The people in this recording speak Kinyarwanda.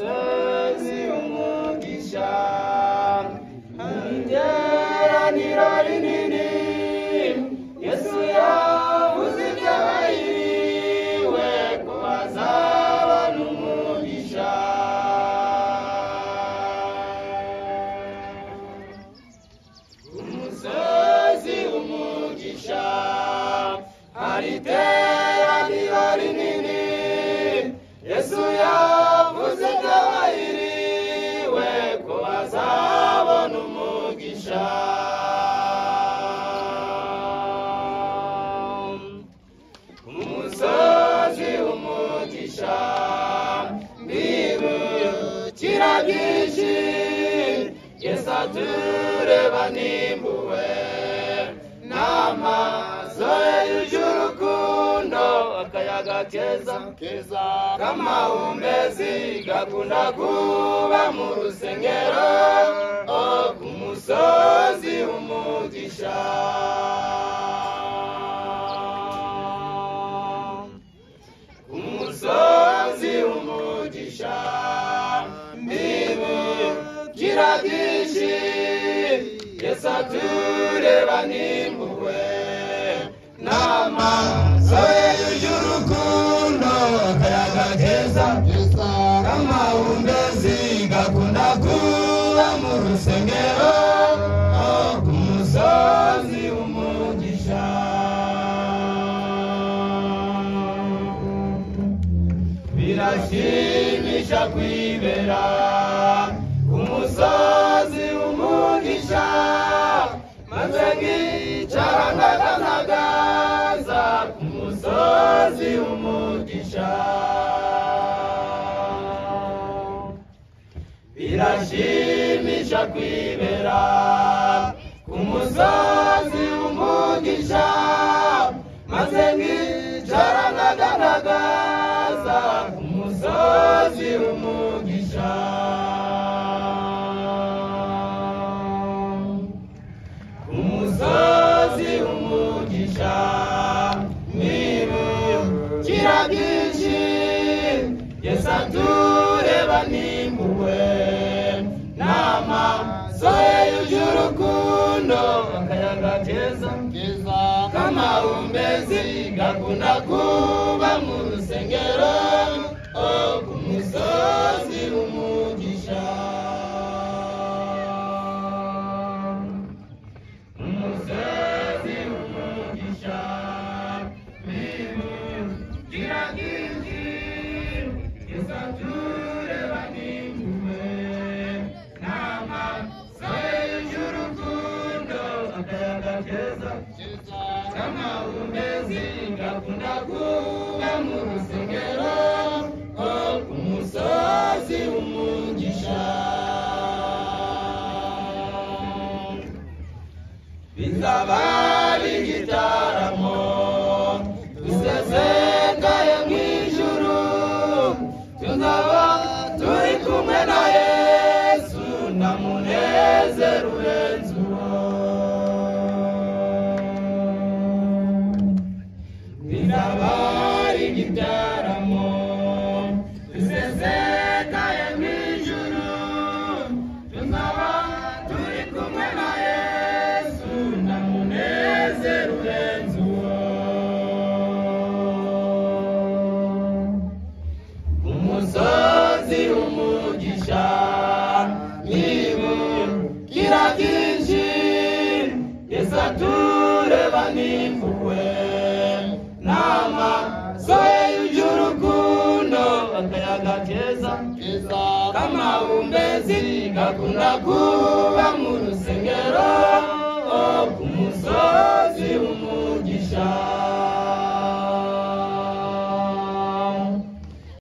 umusozi umugisha iteraniro rinini Yesu yavuze iby'abahiriwe ko bazabona umugisha umusozi umugisha hari iteraniro rinini Yesu yavuze iby'abahiriwe ko bazabona umugisha umusozi umugisha bibukira byinshi Yesu atureba nimbuwe n'amaso ye yuje urukundo akayaga keza k'amahumbezi gakunda kuba mu rusengero ku musozi umugisha umusozi umugisha bibukira byinshi Yesu atureba nimbuwe n'amaso ye yuje urukundo akayaga keza k'amahumbezi gakunda kuba mu rusengero ku musozi umugisha birashimisha kwibera ku musozi umugisha maze nkicara ndaganagaza ku musozi umugisha birashimisha kwibera ku musozi umugisha maze nkicara ndaganagaza ku musozi umugisha umusozi umugisha bibukira byinshi Yesu atureba nimbuwe n'amaso ye yuje urukundo akayaga keza k'amahumbezi gakunda kuba mu rusengero ku musozi umugisha umusozi umugisha bibukira byinshi Yesu atureba nimbuwe n'amaso ye yuje urukundo akayaga keza k'amahumbezi gakunda kuba mu rusengero ku musozi umugisha bizaba ari igitaramo dusesekaye mu ijuru tuzaba turi kumwe na Yesu nta munezero urenze uwo bizaba ari igitaramo dusesekaye mu ijuru tuzaba turi kumwe na Yesu nta munezero urenze uwo umusozi umugisha bibukira byinshi Yesu atureba nimbuwe n'amaso ye yuje urukundo akayaga keza k'amahumbezi gakunda kuba mu rusengero